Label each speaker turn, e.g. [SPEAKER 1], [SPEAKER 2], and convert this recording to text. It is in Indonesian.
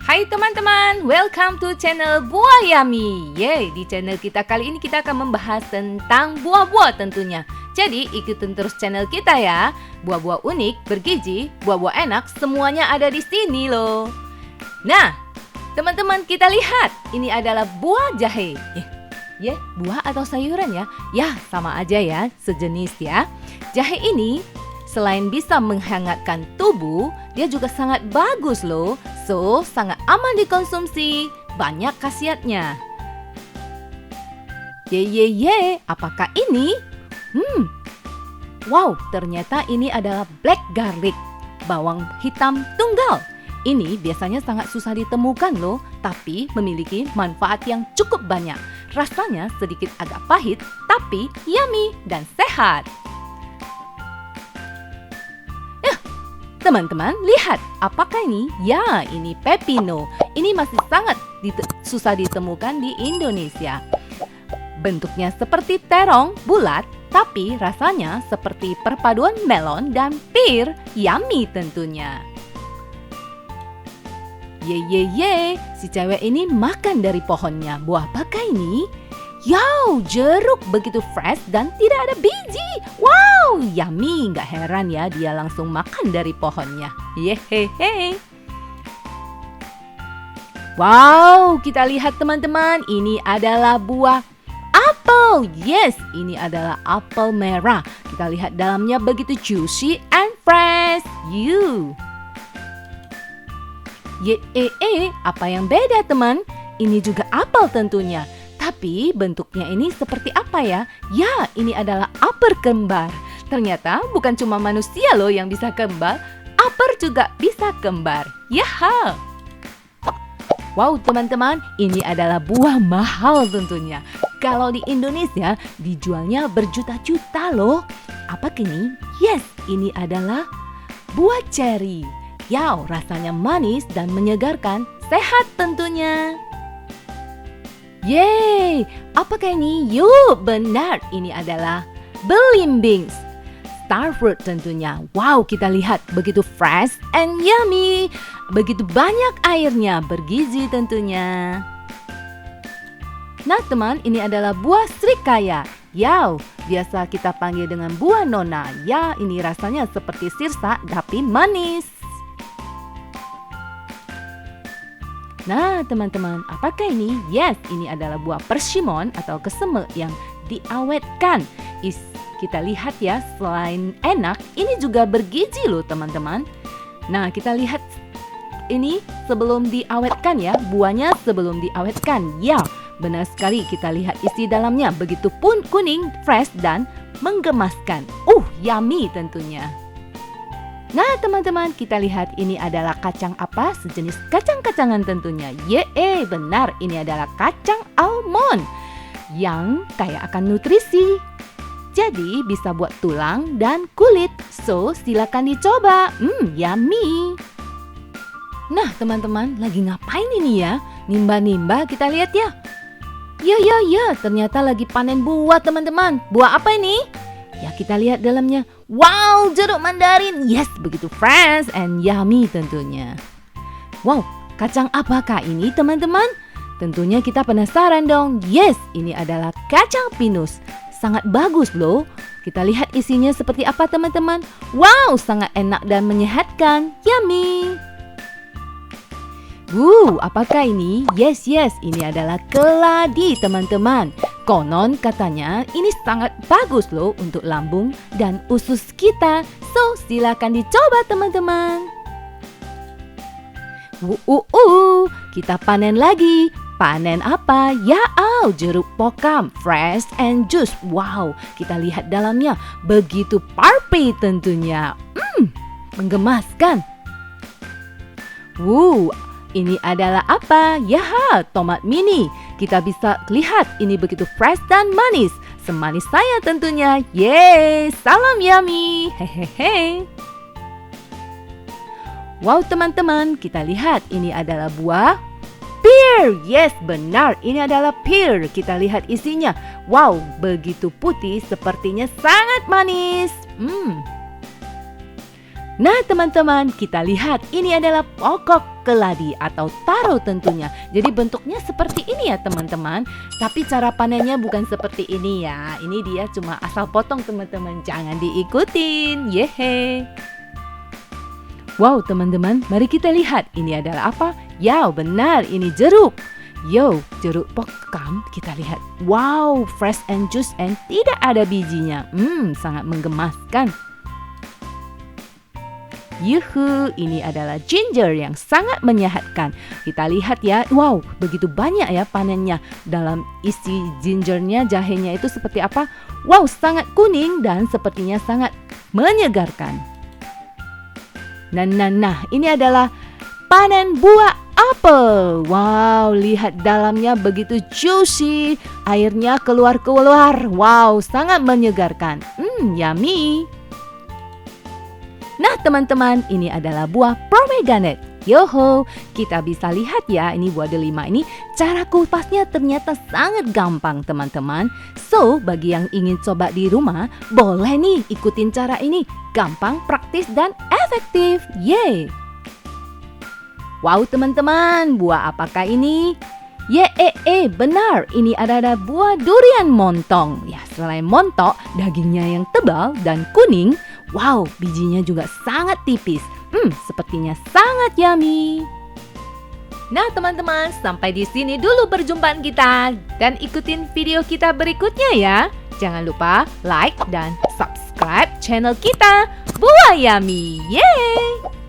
[SPEAKER 1] Hai teman-teman, welcome to channel Buah Yummy. Yeay, di channel kita kali ini kita akan membahas tentang buah-buah tentunya. Jadi ikutin terus channel kita ya. Buah-buah unik, bergizi, buah-buah enak, semuanya ada di sini loh. Nah, teman-teman kita lihat, ini adalah buah jahe. Buah atau sayuran ya? Ya, sama aja ya, sejenis ya. Jahe ini selain bisa menghangatkan tubuh, dia juga sangat bagus loh. So, sangat aman dikonsumsi. Banyak khasiatnya. Apakah ini? Wow, ternyata ini adalah black garlic, bawang hitam tunggal. Ini biasanya sangat susah ditemukan loh, tapi memiliki manfaat yang cukup banyak. Rasanya sedikit agak pahit, tapi yummy dan sehat. Teman-teman, lihat, apakah ini? Ya, ini pepino. Ini masih sangat susah ditemukan di Indonesia. Bentuknya seperti terong, bulat, tapi rasanya seperti perpaduan melon dan pir. Yummy tentunya. Si cewek ini makan dari pohonnya. Buah apakah ini? Jeruk begitu fresh dan tidak ada biji. Wow, yummy. Gak heran ya dia langsung makan dari pohonnya. Wow, kita lihat teman-teman. Ini adalah buah apel. Yes, ini adalah apel merah. Kita lihat dalamnya begitu juicy and fresh. Apa yang beda teman? Ini juga apel tentunya. Tapi bentuknya ini seperti apa ya? Ya, ini adalah apel kembar. Ternyata bukan cuma manusia loh yang bisa kembar, apel juga bisa kembar. Wow teman-teman, ini adalah buah mahal tentunya. Kalau di Indonesia dijualnya berjuta-juta loh. Apa ini? Yes, ini adalah buah ceri. Rasanya manis dan menyegarkan, sehat tentunya. Apakah ini? Benar, ini adalah belimbing. Star fruit tentunya. Wow, kita lihat begitu fresh and yummy. Begitu banyak airnya, bergizi tentunya. Nah teman, ini adalah buah srikaya. Biasa kita panggil dengan buah nona. Ini rasanya seperti sirsa tapi manis. Nah teman-teman, apakah ini? Yes, ini adalah buah persimmon atau keseme yang diawetkan. Kita lihat ya, selain enak, ini juga bergizi loh teman-teman. Nah kita lihat ini sebelum diawetkan ya, buahnya sebelum diawetkan. Benar sekali, kita lihat isi dalamnya begitu pun kuning, fresh dan menggemaskan. Yummy tentunya. Nah teman-teman, kita lihat ini adalah kacang apa? Sejenis kacang-kacangan tentunya. Benar, ini adalah kacang almond yang kaya akan nutrisi. Jadi bisa buat tulang dan kulit. So silakan dicoba. Yummy. Nah teman-teman, lagi ngapain ini ya? Nimba-nimba, kita lihat ya. Ternyata lagi panen buah teman-teman. Buah apa ini? Kita lihat dalamnya. Wow, jeruk mandarin. Yes, begitu fresh and yummy tentunya. Wow, kacang apakah ini teman-teman? Tentunya kita penasaran dong. Yes, ini adalah kacang pinus. Sangat bagus loh. Kita lihat isinya seperti apa teman-teman. Wow, sangat enak dan menyehatkan. Yummy. Apakah ini? Yes, ini adalah keladi teman-teman. Konon katanya ini sangat bagus loh untuk lambung dan usus kita. So, silakan dicoba teman-teman. Kita panen lagi. Panen apa? Jeruk pokam, fresh and juice. Wow, kita lihat dalamnya begitu pulpy tentunya. Menggemaskan. Ini adalah apa? Tomat mini. Kita bisa lihat ini begitu fresh dan manis. Semanis saya tentunya. Salam yummy. Wow teman-teman, kita lihat ini adalah buah pear. Yes, benar, ini adalah pear. Kita lihat isinya. Wow, begitu putih, sepertinya sangat manis. Nah teman-teman, kita lihat ini adalah pokok keladi atau taro tentunya. Jadi bentuknya seperti ini ya teman-teman. Tapi cara panennya bukan seperti ini ya. Ini dia cuma asal potong teman-teman. Jangan diikutin. Yehe. Wow teman-teman, mari kita lihat. Ini adalah apa? Ya benar, ini jeruk. Yo, jeruk pokam kita lihat. Wow, fresh and juice and tidak ada bijinya. Sangat menggemaskan. Yuhu, ini adalah ginger yang sangat menyehatkan. Kita lihat ya, wow, begitu banyak ya panennya. Dalam isi gingernya, jahenya itu seperti apa? Wow, sangat kuning dan sepertinya sangat menyegarkan. Nah, ini adalah panen buah apel. Wow, lihat dalamnya begitu juicy. Airnya keluar. Wow, sangat menyegarkan. Yummy. Nah teman-teman, ini adalah buah pomegranate. Yoho, kita bisa lihat ya, ini buah delima ini cara kupasnya ternyata sangat gampang teman-teman. So, bagi yang ingin coba di rumah, boleh nih ikutin cara ini. Gampang, praktis, dan efektif. Yeay! Wow teman-teman, buah apakah ini? Benar, ini adalah buah durian montong. Ya, selain montok, dagingnya yang tebal dan kuning. Wow, bijinya juga sangat tipis. Sepertinya sangat yummy. Nah teman-teman, sampai di sini dulu perjumpaan kita. Dan ikutin video kita berikutnya ya. Jangan lupa like dan subscribe channel kita, Buah Yummy. Yeay!